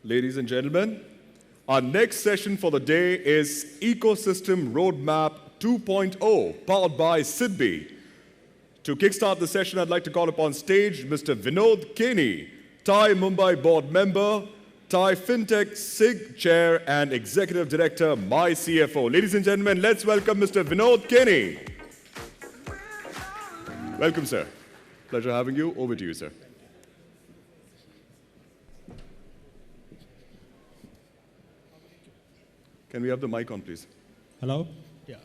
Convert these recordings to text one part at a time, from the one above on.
ladies and gentlemen. Our next session for the day is Ecosystem Roadmap 2.0, powered by SIDBI. To kickstart the session, I'd like to call upon stage Mr. Vinod Keni, Thai Mumbai board member, Thai FinTech SIG chair and executive director, My CFO. Ladies and gentlemen, let's welcome Mr. Vinod Keni. Welcome, sir. Pleasure having you. Over to you, sir. Can we have the mic on, please? Hello? Yeah.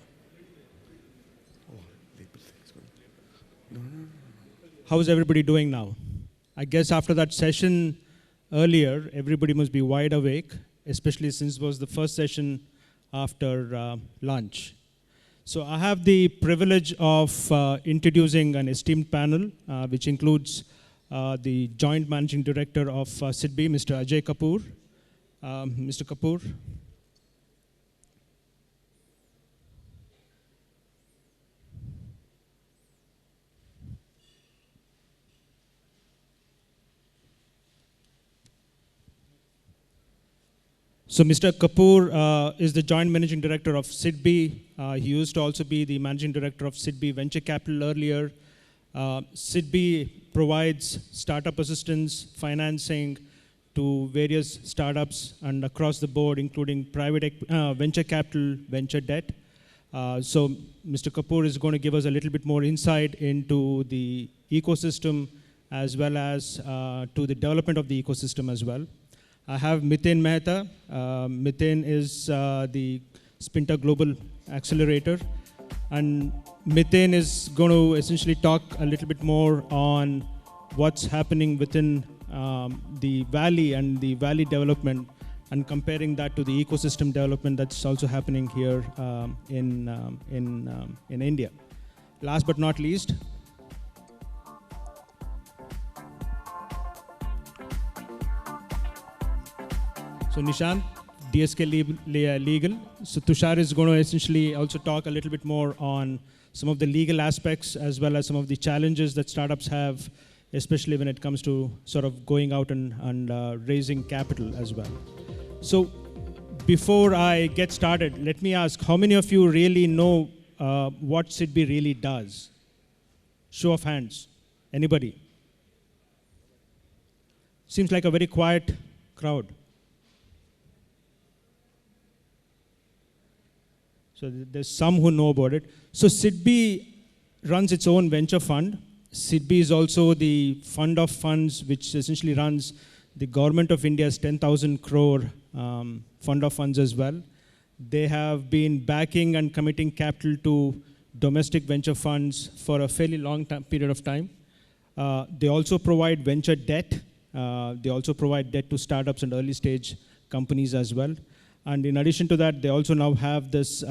How's everybody doing now? I guess after that session earlier, everybody must be wide awake, especially since it was the first session after lunch. So I have the privilege of introducing an esteemed panel, which includes the Joint Managing Director of SIDBI, Mr. Ajay Kapoor. Mr. Kapoor. So Mr. Kapoor is the Joint Managing Director of SIDBI. He used to also be the Managing Director of SIDBI Venture Capital earlier. SIDBI provides startup assistance, financing to various startups and across the board, including private venture capital, venture debt. So Mr. Kapoor is going to give us a little bit more insight into the ecosystem as well as to the development of the ecosystem as well. I have Miten Mehta. Miten is the Spinta Global Accelerator. And Miten is going to essentially talk a little bit more on what's happening within the valley and the valley development and comparing that to the ecosystem development that's also happening here in India. Last but not least, so Nishant, DSK Legal. So Tushar is going to essentially also talk a little bit more on some of the legal aspects as well as some of the challenges that startups have, especially when it comes to sort of going out and raising capital as well. So before I get started, let me ask, how many of you really know what SIDBI really does? Show of hands. Anybody? Seems like a very quiet crowd. So there's some who know about it. So SIDBI runs its own venture fund. SIDBI is also the fund of funds which essentially runs the government of India's 10,000 crore fund of funds as well. They have been backing and committing capital to domestic venture funds for a fairly long period of time. They also provide venture debt. They also provide debt to startups and early stage companies as well. And in addition to that, they also now have this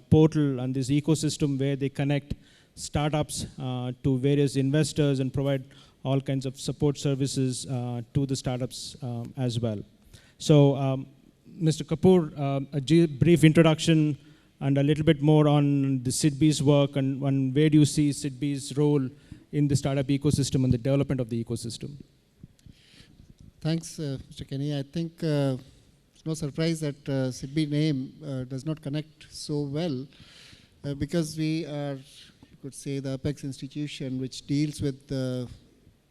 portal and this ecosystem where they connect startups to various investors and provide all kinds of support services to the startups as well. So, Mr. Kapoor, a brief introduction and a little bit more on the SIDBI's work and where do you see SIDBI's role in the startup ecosystem and the development of the ecosystem. Thanks, Mr. Kenny. I think no surprise that SIDBI name does not connect so well because we are, you could say, the apex institution which deals with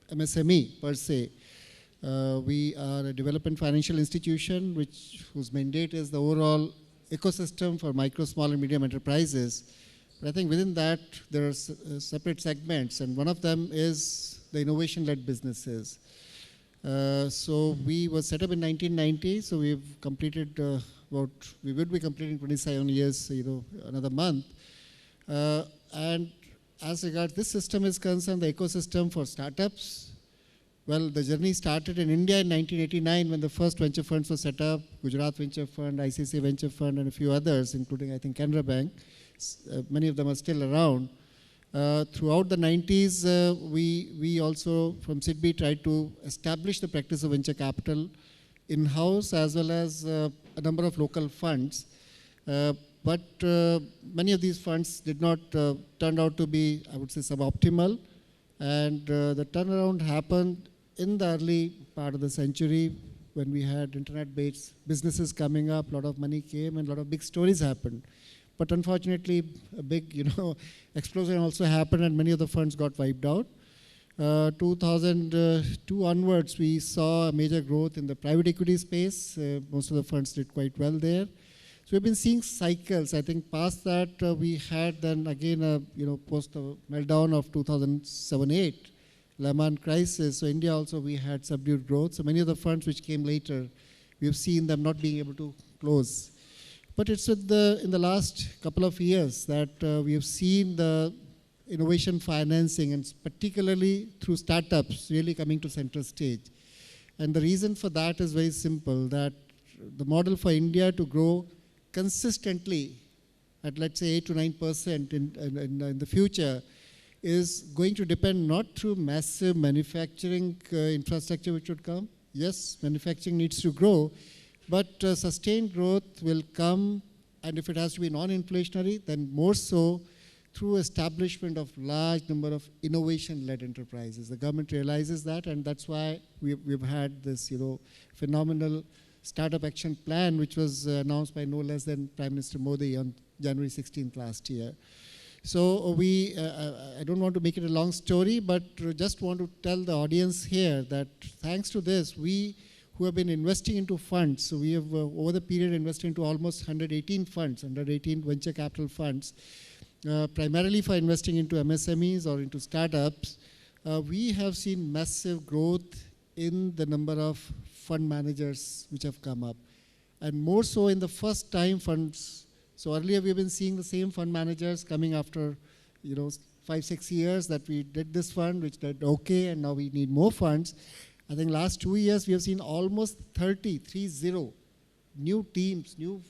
MSME per se. We are a development financial institution whose mandate is the overall ecosystem for micro, small and medium enterprises. But I think within that there are separate segments, and one of them is the innovation-led businesses. So we were set up in 1990, so we've completed we would be completing 27 years, another month. And as regards this system is concerned, the ecosystem for startups, well, the journey started in India in 1989 when the first venture funds were set up, Gujarat Venture Fund, ICICI Venture Fund, and a few others, including, I think, Canara Bank. Many of them are still around. Throughout the 90s, we also, from SIDBI, tried to establish the practice of venture capital in-house as well as a number of local funds. But many of these funds did not turn out to be, I would say, suboptimal. And the turnaround happened in the early part of the century when we had internet-based businesses coming up, a lot of money came and a lot of big stories happened. But unfortunately, a big, explosion also happened and many of the funds got wiped out. 2002 onwards, we saw a major growth in the private equity space. Most of the funds did quite well there. So we've been seeing cycles. I think past that, we had then again, post the meltdown of 2007-8, Lehman crisis. So India also, we had subdued growth. So many of the funds which came later, we've seen them not being able to close. But it's in the last couple of years that we have seen the innovation financing, and particularly through startups, really coming to center stage. And the reason for that is very simple, that the model for India to grow consistently at, let's say, 8 to 9% in the future is going to depend not through massive manufacturing infrastructure which would come. Yes, manufacturing needs to grow, but sustained growth will come, and if it has to be non-inflationary, then more so through establishment of large number of innovation-led enterprises. The government realizes that, and that's why we've had this, phenomenal startup action plan, which was announced by no less than Prime Minister Modi on January 16th last year. So I don't want to make it a long story, but just want to tell the audience here that thanks to this, we who have been investing into funds, so we have over the period invested into almost 118 funds, 118 venture capital funds, primarily for investing into MSMEs or into startups. We have seen massive growth in the number of fund managers which have come up, and more so in the first time funds. So earlier we've been seeing the same fund managers coming after 5-6 years that we did this fund, which did okay, and now we need more funds. I think last 2 years we have seen almost 30 new teams, new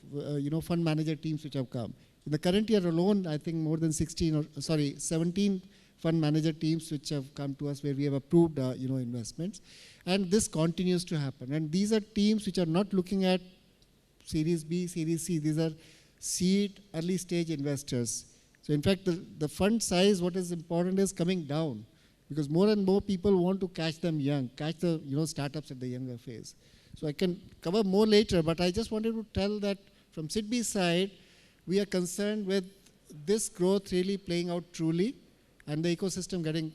fund manager teams which have come. In the current year alone, I think more than 17 fund manager teams which have come to us where we have approved investments, and this continues to happen. And these are teams which are not looking at Series B, Series C. These are seed, early stage investors. So in fact, the fund size, what is important is coming down, because more and more people want to catch them young, catch the startups at the younger phase. So I can cover more later, but I just wanted to tell that from SIDBI's side, we are concerned with this growth really playing out truly, and the ecosystem getting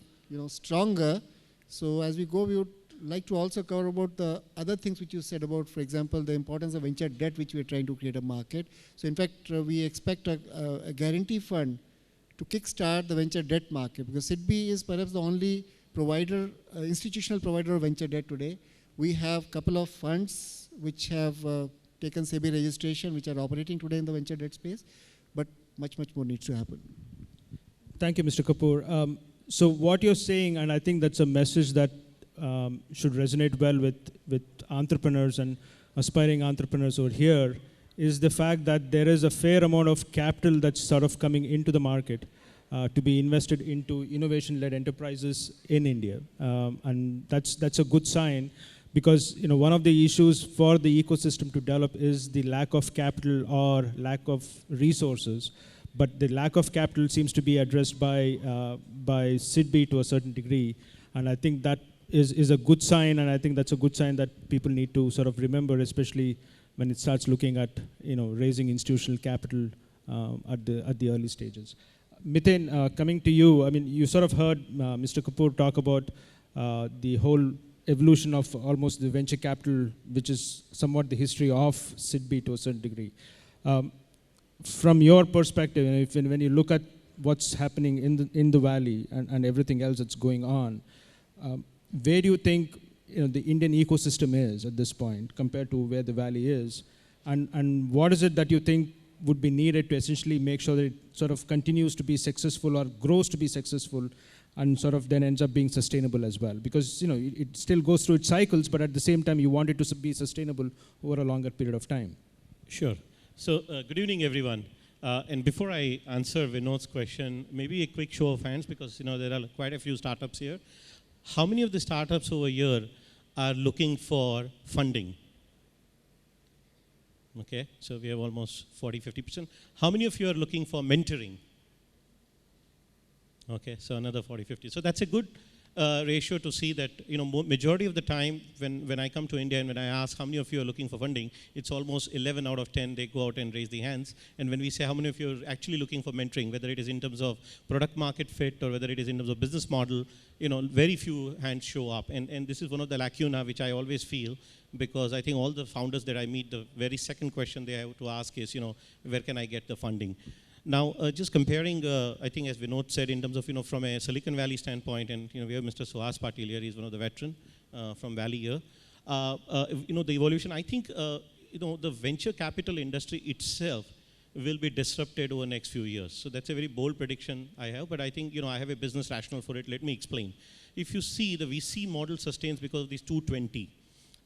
stronger. So as we go, we would like to also cover about the other things which you said about, for example, the importance of venture debt, which we are trying to create a market. So in fact, we expect a guarantee fund to kickstart the venture debt market, because SIDBI is perhaps the only provider, institutional provider of venture debt today. We have a couple of funds which have taken SEBI registration, which are operating today in the venture debt space, but much more needs to happen. Thank you, Mr. Kapoor. So what you're saying, and I think that's a message that should resonate well with entrepreneurs and aspiring entrepreneurs over here, is the fact that there is a fair amount of capital that's sort of coming into the market to be invested into innovation-led enterprises in India. And that's a good sign, because one of the issues for the ecosystem to develop is the lack of capital or lack of resources. But the lack of capital seems to be addressed by SIDBI to a certain degree, and I think that is a good sign, and I think that's a good sign that people need to sort of remember, especially when it starts looking at raising institutional capital at the early stages. Miten, coming to you, I mean, you sort of heard Mr. Kapoor talk about the whole evolution of almost the venture capital, which is somewhat the history of SIDBI to a certain degree. From your perspective, when you look at what's happening in the valley and everything else that's going on, where do you think the Indian ecosystem is at this point compared to where the valley is, and what is it that you think would be needed to essentially make sure that it sort of continues to be successful or grows to be successful, and sort of then ends up being sustainable as well? Because it still goes through its cycles, but at the same time you want it to be sustainable over a longer period of time. Sure. So good evening, everyone. And before I answer Vinod's question, maybe a quick show of hands, because there are quite a few startups here. How many of the startups over here are looking for funding? Okay, so we have almost 40-50%. How many of you are looking for mentoring? Okay, so another 40-50. So that's a good ratio to see that, majority of the time when I come to India and when I ask how many of you are looking for funding, it's almost 11 out of 10, they go out and raise the hands. And when we say how many of you are actually looking for mentoring, whether it is in terms of product market fit or whether it is in terms of business model, very few hands show up. And this is one of the lacuna which I always feel, because I think all the founders that I meet, the very second question they have to ask is, where can I get the funding? Now, just comparing, I think as Vinod said, in terms of, from a Silicon Valley standpoint, and, we have Mr. Suhas Patil here, he's one of the veteran from Valley here. The evolution, I think, the venture capital industry itself will be disrupted over the next few years. So that's a very bold prediction I have, but I think, I have a business rationale for it. Let me explain. If you see, the VC model sustains because of these 220,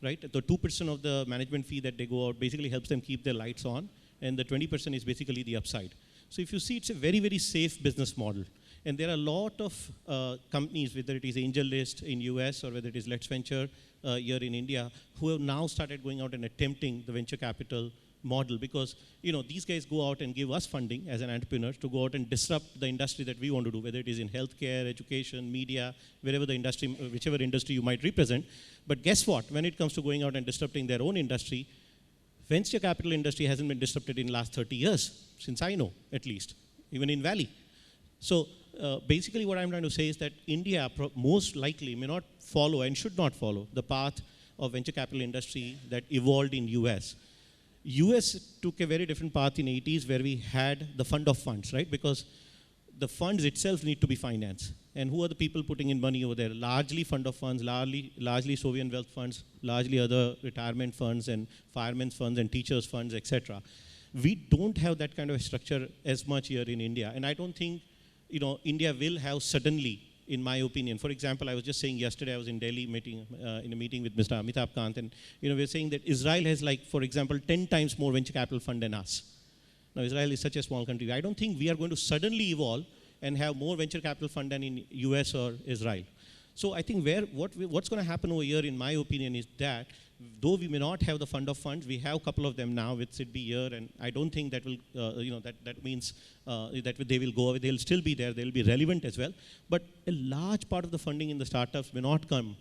right? The 2% of the management fee that they go out basically helps them keep their lights on, and the 20% is basically the upside. So if you see, it's a very, very safe business model. And there are a lot of companies, whether it is AngelList in US or whether it is Let's Venture here in India, who have now started going out and attempting the venture capital model, because these guys go out and give us funding as an entrepreneur to go out and disrupt the industry that we want to do, whether it is in healthcare, education, media, wherever the industry, whichever industry you might represent. But guess what? When it comes to going out and disrupting their own industry, venture capital industry hasn't been disrupted in the last 30 years, since I know, at least, even in Valley. So basically what I'm trying to say is that India most likely may not follow and should not follow the path of venture capital industry that evolved in US. US took a very different path in 80s where we had the fund of funds, right? Because the funds itself need to be financed. And who are the people putting in money over there? Largely fund of funds, largely sovereign wealth funds, largely other retirement funds and firemen's funds and teachers' funds, etc. We don't have that kind of structure as much here in India. And I don't think, India will have suddenly, in my opinion. For example, I was just saying yesterday, I was in Delhi in a meeting with Mr. Amitabh Kant, and we were saying that Israel has, for example, 10 times more venture capital fund than us. Now, Israel is such a small country. I don't think we are going to suddenly evolve and have more venture capital fund than in US or Israel. So I think what's going to happen over here, in my opinion, is that though we may not have the fund of funds, we have a couple of them now with SIDBI here, and I don't think that will, that means that they will go away. They'll still be there. They'll be relevant as well. But a large part of the funding in the startups may not come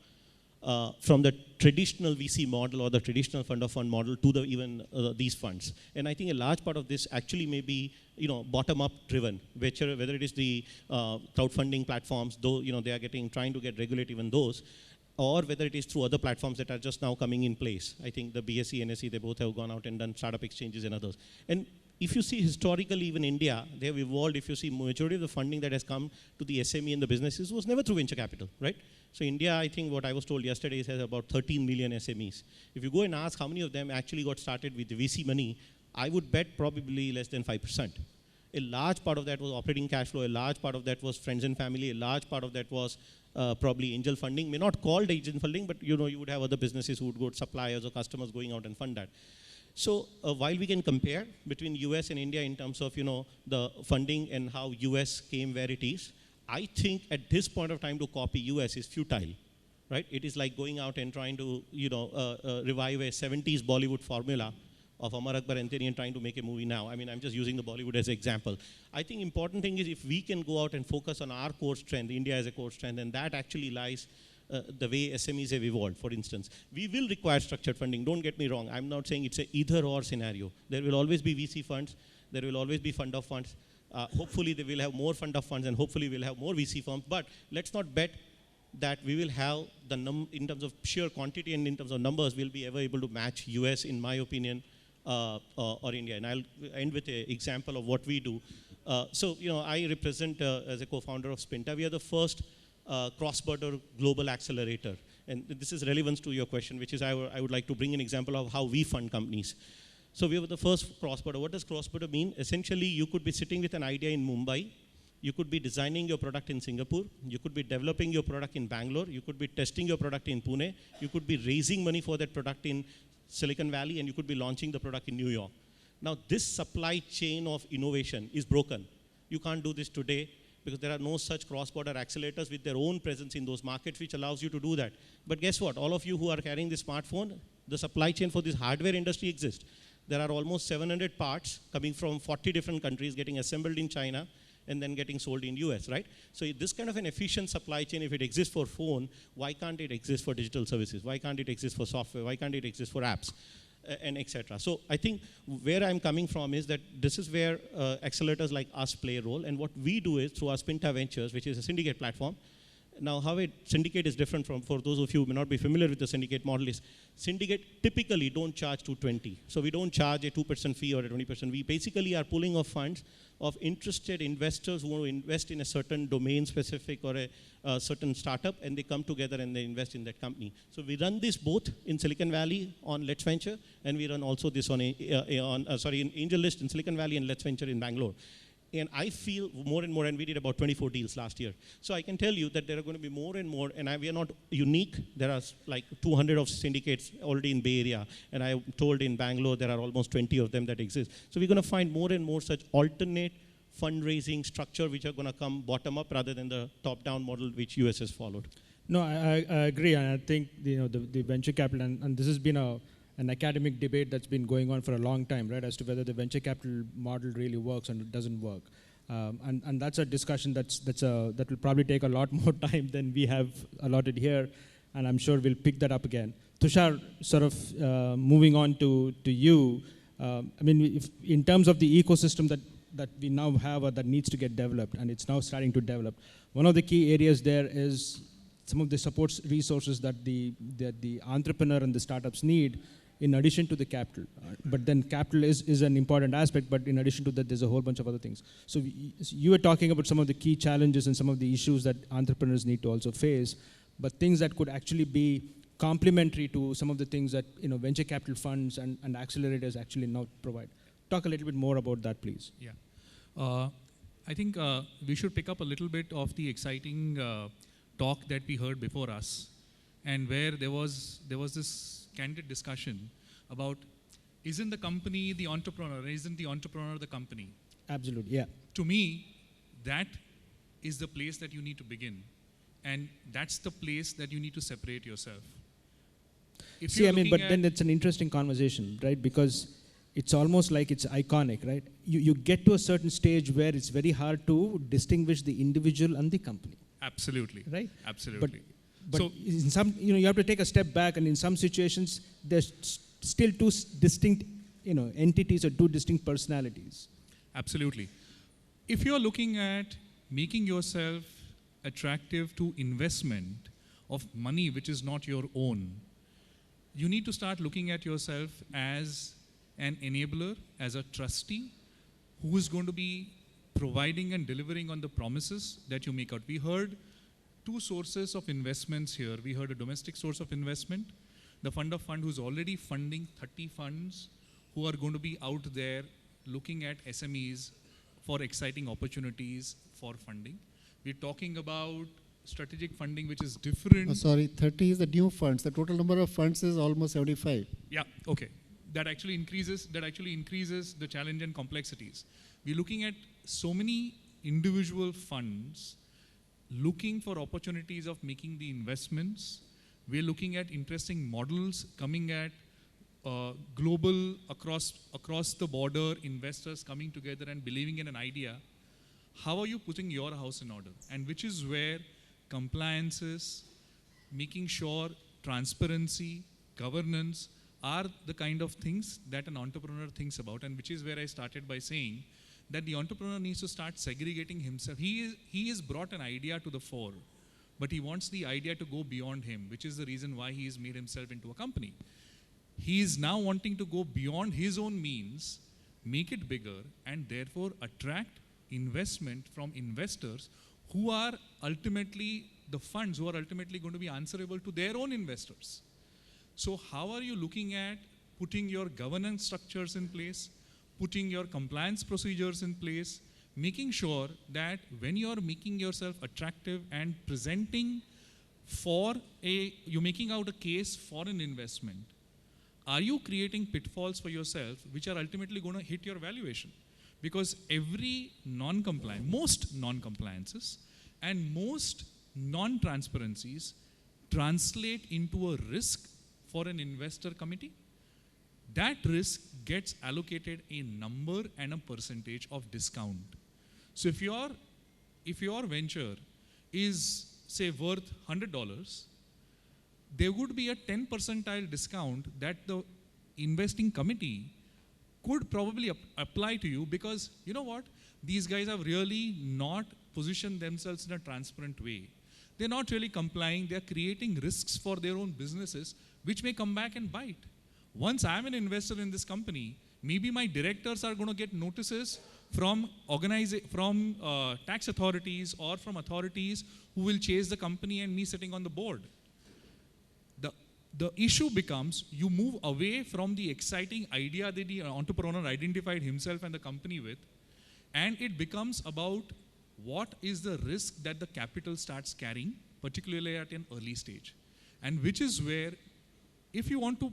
from the traditional VC model or the traditional fund of fund model to even these funds. And I think a large part of this actually may be bottom-up driven, whether it is the crowdfunding platforms, though they are trying to get regulate even those, or whether it is through other platforms that are just now coming in place. I think the BSE, NSE, they both have gone out and done startup exchanges and others. And if you see historically, even India, they have evolved. If you see majority of the funding that has come to the SME and the businesses was never through venture capital, right? So India, I think what I was told yesterday, has about 13 million SMEs. If you go and ask how many of them actually got started with the VC money, I would bet probably less than 5%. A large part of that was operating cash flow, a large part of that was friends and family, a large part of that was probably angel funding, may not called angel funding, but you would have other businesses who would go to suppliers or customers going out and fund that. So while we can compare between US and India in terms of the funding and how US came where it is, I think at this point of time to copy US is futile, right? It is like going out and trying to revive a 70s Bollywood formula of Amar Akbar Anthony and trying to make a movie now. I mean, I'm just using the Bollywood as an example. I think important thing is if we can go out and focus on our core strength, India as a core strength, and that actually lies the way SMEs have evolved, for instance. We will require structured funding, don't get me wrong. I'm not saying it's a either or scenario. There will always be VC funds, there will always be fund of funds. Hopefully they will have more fund of funds and hopefully we'll have more VC firms, but let's not bet that we will have in terms of sheer quantity and in terms of numbers, we'll be ever able to match US, in my opinion, or India. And I'll end with an example of what we do. So, I represent as a co-founder of Spinta. We are the first cross-border global accelerator. And this is relevance to your question, which is I would like to bring an example of how we fund companies. So we were the first cross-border. What does cross-border mean? Essentially, you could be sitting with an idea in Mumbai. You could be designing your product in Singapore. You could be developing your product in Bangalore. You could be testing your product in Pune. You could be raising money for that product in Silicon Valley, and you could be launching the product in New York. Now, this supply chain of innovation is broken. You can't do this today because there are no such cross-border accelerators with their own presence in those markets which allows you to do that. But guess what? All of you who are carrying this smartphone, the supply chain for this hardware industry exists. There are almost 700 parts coming from 40 different countries getting assembled in China and then getting sold in US, right? So this kind of an efficient supply chain, if it exists for phone, why can't it exist for digital services? Why can't it exist for software? Why can't it exist for apps? And etc. So I think where I'm coming from is that this is where accelerators like us play a role, and what we do is through our Spinta Ventures, which is a syndicate platform. Now, how a syndicate is different from, for those of you who may not be familiar with the syndicate model, is syndicate typically don't charge 220. So we don't charge a 2% fee or a 20%. We basically are pulling of funds of interested investors who want to invest in a certain domain specific or a certain startup, and they come together and they invest in that company. So we run this both in Silicon Valley on Let's Venture, and we run also this on, in AngelList in Silicon Valley and Let's Venture in Bangalore. And I feel more and more, and we did about 24 deals last year. So I can tell you that there are going to be more and more, and we are not unique. There are like 200 of syndicates already in Bay Area, and I told in Bangalore there are almost 20 of them that exist. So we're going to find more and more such alternate fundraising structure which are going to come bottom up rather than the top-down model which US has followed. No, I agree, and I think the venture capital, and this has been an academic debate that's been going on for a long time, right, as to whether the venture capital model really works and it doesn't work. And that's a discussion that will probably take a lot more time than we have allotted here, and I'm sure we'll pick that up again. Tushar, sort of moving on to you, I mean, if, in terms of the ecosystem that we now have or that needs to get developed, and it's now starting to develop, one of the key areas there is some of the support resources that the entrepreneur and the startups need, in addition to the capital. But then capital is an important aspect, but in addition to that, there's a whole bunch of other things. So you were talking about some of the key challenges and some of the issues that entrepreneurs need to also face, but things that could actually be complementary to some of the things that venture capital funds and accelerators actually now provide. Talk a little bit more about that, please. Yeah. I think we should pick up a little bit of the exciting talk that we heard before us, and where there was this candid discussion about, isn't the company the entrepreneur, isn't the entrepreneur the company? Absolutely, yeah. To me, that is the place that you need to begin, and that's the place that you need to separate yourself. See, I mean, but then it's an interesting conversation, right? Because it's almost like it's iconic, right? You get to a certain stage where it's very hard to distinguish the individual and the company. Absolutely. Right? Absolutely. But so, in some, you have to take a step back, and in some situations, there's still two distinct, entities or two distinct personalities. Absolutely. If you're looking at making yourself attractive to investment of money which is not your own, you need to start looking at yourself as an enabler, as a trustee, who is going to be providing and delivering on the promises that you make out. We heard two sources of investments here. We heard a domestic source of investment, the fund of fund who's already funding 30 funds who are going to be out there looking at SMEs for exciting opportunities for funding. We're talking about strategic funding, which is different. Oh, sorry, 30 is the new funds. The total number of funds is almost 75. Yeah, okay. That actually increases the challenge and complexities. We're looking at so many individual funds looking for opportunities of making the investments. We're looking at interesting models coming at global, across the border investors coming together and believing in an idea. How are you putting your house in order? And which is where compliances, making sure transparency, governance are the kind of things that an entrepreneur thinks about, and which is where I started by saying that the entrepreneur needs to start segregating himself. He has brought an idea to the fore, but he wants the idea to go beyond him, which is the reason why he has made himself into a company. He is now wanting to go beyond his own means, make it bigger, and therefore attract investment from investors who are ultimately the funds who are ultimately going to be answerable to their own investors. So how are you looking at putting your governance structures in place, putting your compliance procedures in place, making sure that when you're making yourself attractive and presenting you're making out a case for an investment, are you creating pitfalls for yourself which are ultimately going to hit your valuation? Because every most non-compliances and most non-transparencies translate into a risk for an investor committee. That risk gets allocated a number and a percentage of discount. So if your venture is say worth $100, there would be a 10 percentile discount that the investing committee could probably apply to you, because you know what? These guys have really not positioned themselves in a transparent way. They're not really complying. They're creating risks for their own businesses, which may come back and bite. Once I'm an investor in this company, maybe my directors are going to get notices from tax authorities or from authorities who will chase the company and me sitting on the board. The issue becomes, you move away from the exciting idea that the entrepreneur identified himself and the company with, and it becomes about what is the risk that the capital starts carrying, particularly at an early stage. And which is where, if you want to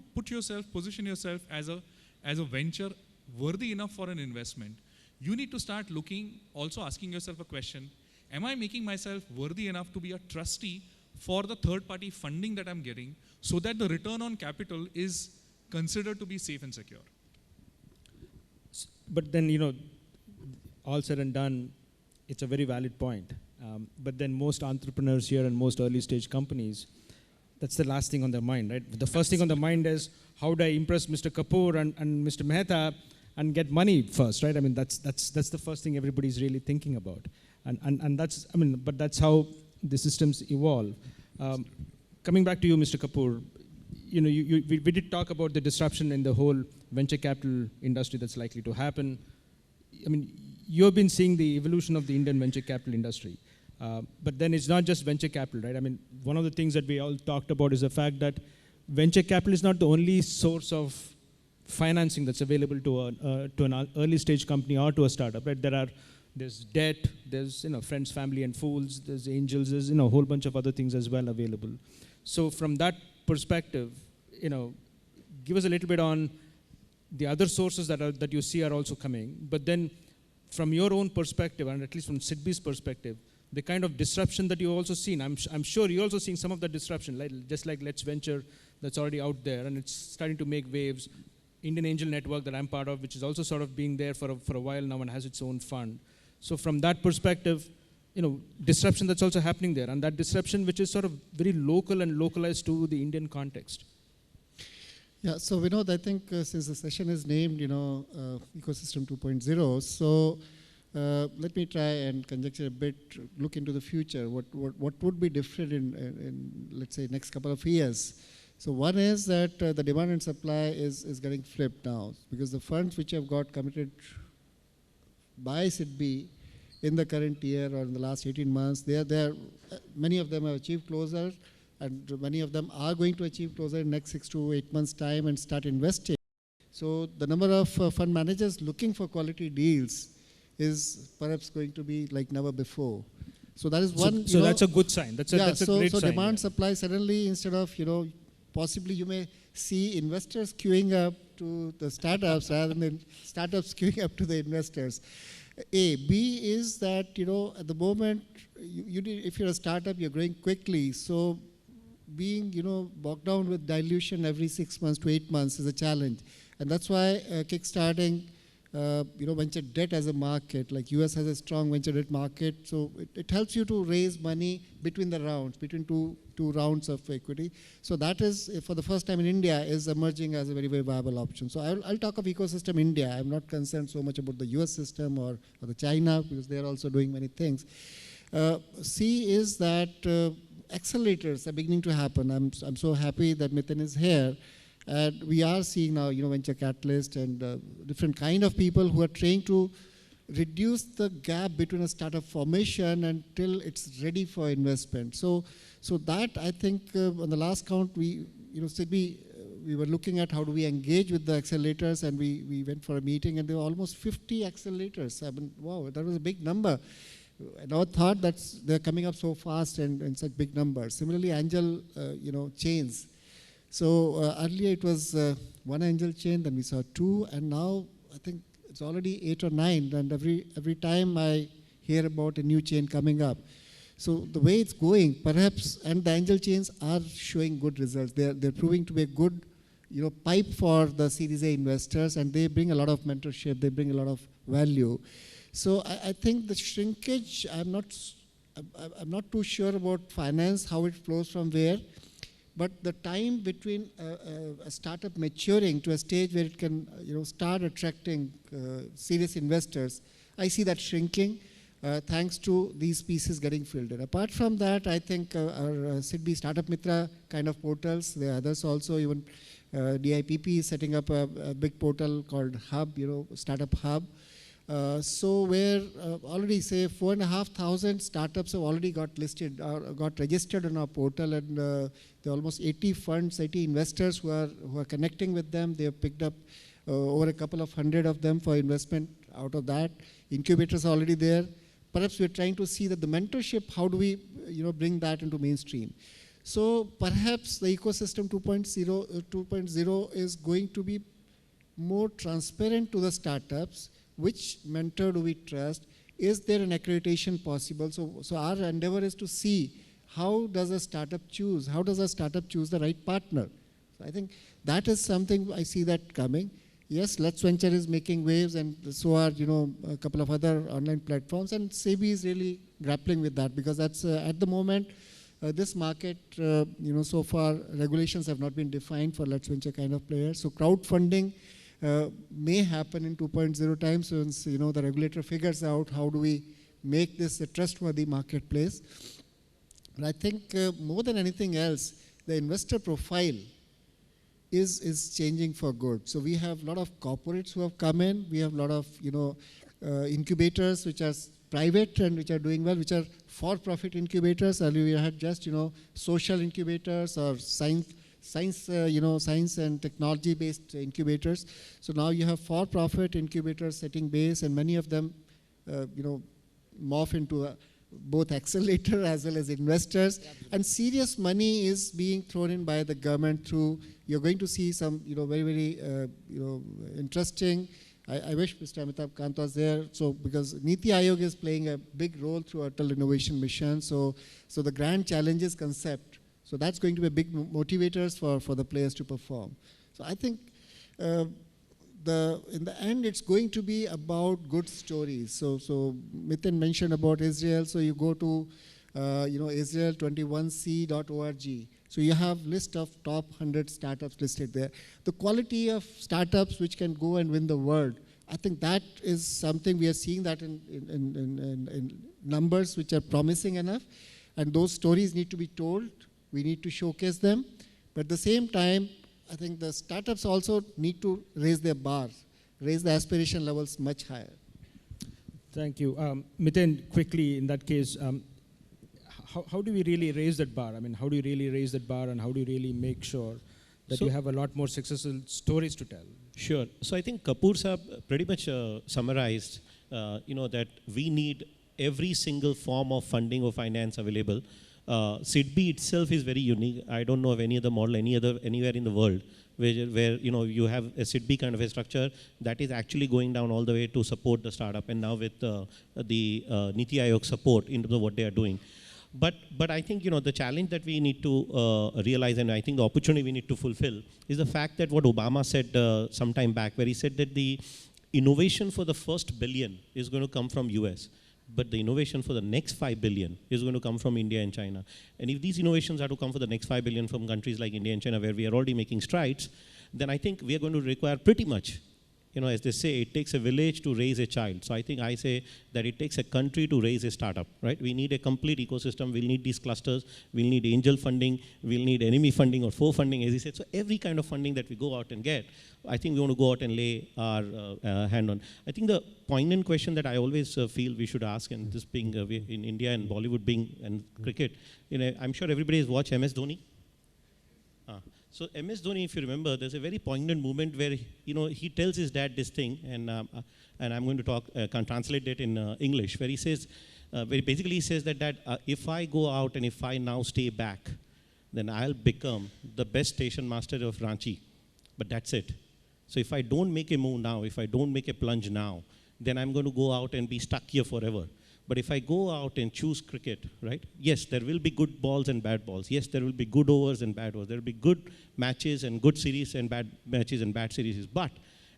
position yourself as a venture worthy enough for an investment, you need to start also asking yourself a question: am I making myself worthy enough to be a trustee for the third-party funding that I'm getting, so that the return on capital is considered to be safe and secure? But then, all said and done, it's a very valid point. But then most entrepreneurs here and most early stage companies, that's the last thing on their mind, right? The first thing on their mind is, how do I impress Mr. Kapoor and Mr. Mehta and get money first, right? I mean, that's the first thing everybody's really thinking about. And but that's how the systems evolve. Coming back to you, Mr. Kapoor, we did talk about the disruption in the whole venture capital industry that's likely to happen. I mean, you've been seeing the evolution of the Indian venture capital industry. But then it's not just venture capital, right? I mean, one of the things that we all talked about is the fact that venture capital is not the only source of financing that's available to an early stage company or to a startup, right? There's debt, there's friends, family, and fools, there's angels, there's a whole bunch of other things as well available. So from that perspective, give us a little bit on the other sources that you see are also coming. But then from your own perspective, and at least from SIDBI's perspective, the kind of disruption that you've also seen, I'm sure you're also seeing some of that disruption, just like Let's Venture that's already out there, and it's starting to make waves. Indian Angel Network that I'm part of, which is also sort of being there for a while now and has its own fund. So from that perspective, disruption that's also happening there, and that disruption which is sort of very local and localized to the Indian context. Yeah, so Vinod, I think since the session is named, Ecosystem 2.0, so let me try and conjecture a bit, look into the future. What would be different in let's say, next couple of years? So one is that the demand and supply is getting flipped now, because the funds which have got committed by SIDBI in the current year or in the last 18 months, many of them have achieved closure, and many of them are going to achieve closure in the next 6 to 8 months' time and start investing. So the number of fund managers looking for quality deals is perhaps going to be like never before. So that is one. So that's a good sign. That's a great sign. So demand supply suddenly, instead of possibly you may see investors queuing up to the startups rather than startups queuing up to the investors. A. B is that, at the moment, if you're a startup, you're growing quickly. So being, bogged down with dilution every 6 months to 8 months is a challenge. And that's why kickstarting, venture debt as a market, like US has a strong venture debt market. So it helps you to raise money between the rounds, between two rounds of equity. So that is, for the first time in India, is emerging as a very, very viable option. So I'll talk of ecosystem India. I'm not concerned so much about the US system or the China, because they're also doing many things. C is that accelerators are beginning to happen. I'm so happy that Miten is here. And we are seeing now, venture catalyst and different kind of people who are trying to reduce the gap between a startup formation until it's ready for investment. So that, I think, on the last count, SIDBI, we were looking at how do we engage with the accelerators, and we went for a meeting, and there were almost 50 accelerators. I mean, wow, that was a big number. I never thought that they're coming up so fast and in such big numbers. Similarly, angel, chains. So earlier it was one angel chain, then we saw 2, and now I think it's already 8 or 9, and every time I hear about a new chain coming up. So the way it's going, perhaps, and the angel chains are showing good results. They're proving to be a good, pipe for the Series A investors, and they bring a lot of mentorship. They bring a lot of value. So I think the shrinkage, I'm not too sure about finance, how it flows from where, but the time between a startup maturing to a stage where it can start attracting serious investors, I see that shrinking thanks to these pieces getting filled in. Apart from that, I think our SIDBI Startup Mitra kind of portals, there are others also, even DIPP is setting up a big portal called Hub, Startup Hub. So where already say 4,500 startups have already got listed or got registered on our portal, and there are almost 80 funds, 80 investors who are connecting with them. They have picked up over a couple of hundred of them for investment out of that. Incubators are already there. Perhaps we're trying to see that the mentorship, how do we bring that into mainstream? So perhaps the ecosystem 2.0 is going to be more transparent to the startups. Which mentor do we trust? Is there an accreditation possible? So our endeavor is to see how does a startup choose? How does a startup choose the right partner? So I think that is something I see that coming. Yes, Let's Venture is making waves, and so are a couple of other online platforms, and SEBI is really grappling with that, because that's at the moment this market so far regulations have not been defined for Let's Venture kind of players. So crowdfunding may happen in 2.0 times once the regulator figures out how do we make this a trustworthy marketplace. But I think more than anything else, the investor profile is changing for good. So we have a lot of corporates who have come in. We have a lot of incubators which are private and which are doing well, which are for-profit incubators. Earlier we had just social incubators or science and technology-based incubators. So now you have for-profit incubators setting base, and many of them, morph into both accelerator as well as investors. And serious money is being thrown in by the government through. You're going to see some, very, very, interesting. I wish Mr. Amitabh Kant was there. So because Niti Aayog is playing a big role through Atal Innovation Mission. So the grand challenges concept. So that's going to be a big motivators for the players to perform. So I think in the end, it's going to be about good stories. So Miten mentioned about Israel. So you go to Israel21c.org. So you have list of top 100 startups listed there. The quality of startups which can go and win the world, I think that is something we are seeing that in numbers which are promising enough. And those stories need to be told. We need to showcase them. But at the same time, I think the startups also need to raise their bar, raise the aspiration levels much higher. Thank you. Miten, quickly, in that case, how do we really raise that bar? I mean, how do you really raise that bar, and how do you really make sure that you have a lot more successful stories to tell? Sure. So I think Kapoor Saab pretty much summarized, that we need every single form of funding or finance available. SIDBI itself is very unique. I don't know of any other model anywhere in the world where you have a SIDBI kind of a structure that is actually going down all the way to support the startup, and now with the Niti Aayog support into what they are doing. But I think the challenge that we need to realize, and I think the opportunity we need to fulfill, is the fact that what Obama said some time back, where he said that the innovation for the first billion is going to come from US, but the innovation for the next 5 billion is going to come from India and China. And if these innovations are to come for the next 5 billion from countries like India and China, where we are already making strides, then I think we are going to require pretty much, as they say, it takes a village to raise a child. So I think I say that it takes a country to raise a startup, right? We need a complete ecosystem. We'll need these clusters. We'll need angel funding. We'll need enemy funding or foe funding, as he said. So every kind of funding that we go out and get, I think we want to go out and lay our hand on. I think the poignant question that I always feel we should ask, and this being in India and Bollywood being and cricket, I'm sure everybody has watched MS Dhoni. So MS Dhoni, if you remember, there's a very poignant moment where he tells his dad this thing, and I'm going to can translate it in English, where he says, basically he says that Dad, if I go out and if I now stay back, then I'll become the best station master of Ranchi, but that's it. So if I don't make a move now, if I don't make a plunge now, then I'm going to go out and be stuck here forever. But if I go out and choose cricket, right? Yes, there will be good balls and bad balls. Yes, there will be good overs and bad overs. There will be good matches and good series and bad matches and bad series. But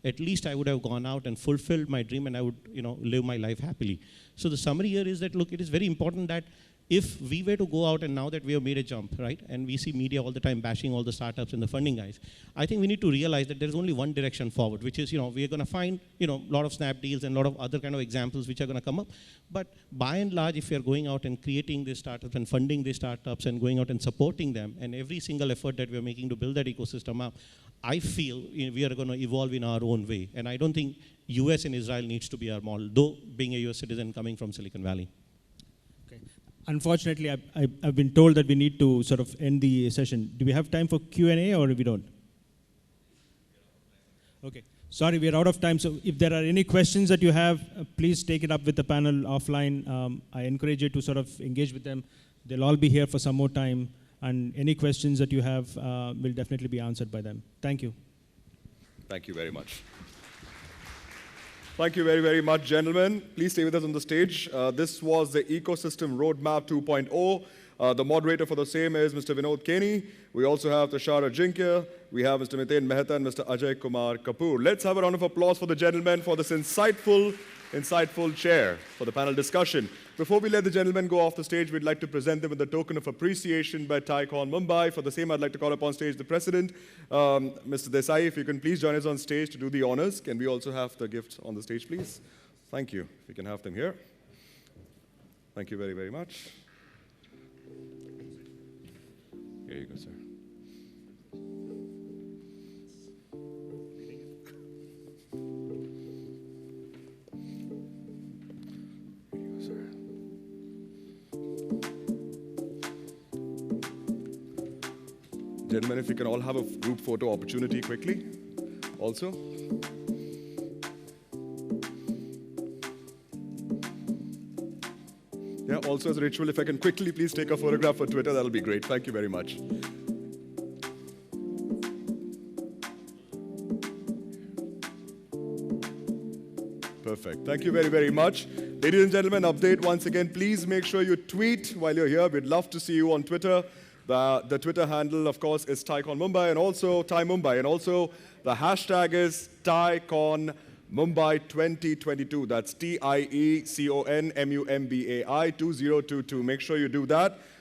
at least I would have gone out and fulfilled my dream and I would, live my life happily. So the summary here is that, look, it is very important that if we were to go out and now that we have made a jump, right, and we see media all the time bashing all the startups and the funding guys, I think we need to realize that there is only one direction forward, which is, we are going to find, a lot of snap deals and a lot of other kind of examples which are going to come up. But by and large, if we are going out and creating these startups and funding these startups and going out and supporting them, and every single effort that we are making to build that ecosystem up, I feel we are going to evolve in our own way. And I don't think US and Israel needs to be our model, though being a US citizen coming from Silicon Valley. Unfortunately, I've been told that we need to sort of end the session. Do we have time for Q&A or we don't? Okay. Sorry, we are out of time. So if there are any questions that you have, please take it up with the panel offline. I encourage you to sort of engage with them. They'll all be here for some more time. And any questions that you have will definitely be answered by them. Thank you. Thank you very much. Thank you very, very much, gentlemen. Please stay with us on the stage. This was the Ecosystem Roadmap 2.0. The moderator for the same is Mr. Vinod Keni. We also have Tushar Ajinkya. We have Mr. Miten Mehta and Mr. Ajay Kumar Kapoor. Let's have a round of applause for the gentlemen for this insightful chair for the panel discussion. Before we let the gentlemen go off the stage, we'd like to present them with a token of appreciation by Tycon Mumbai. For the same, I'd like to call upon stage the president, Mr. Desai. If you can please join us on stage to do the honors. Can we also have the gifts on the stage, please? Thank you. If we can have them here. Thank you very, very much. Here you go, sir. Gentlemen, if we can all have a group photo opportunity quickly, also. Yeah, also as a ritual, if I can quickly please take a photograph for Twitter, that'll be great. Thank you very much. Perfect. Thank you very, very much. Ladies and gentlemen, update once again. Please make sure you tweet while you're here. We'd love to see you on Twitter. The Twitter handle, of course, is Tycon Mumbai and also Ty Mumbai. And also, the hashtag is Tycon Mumbai 2022. That's TIECON MUMBAI 2022. Make sure you do that.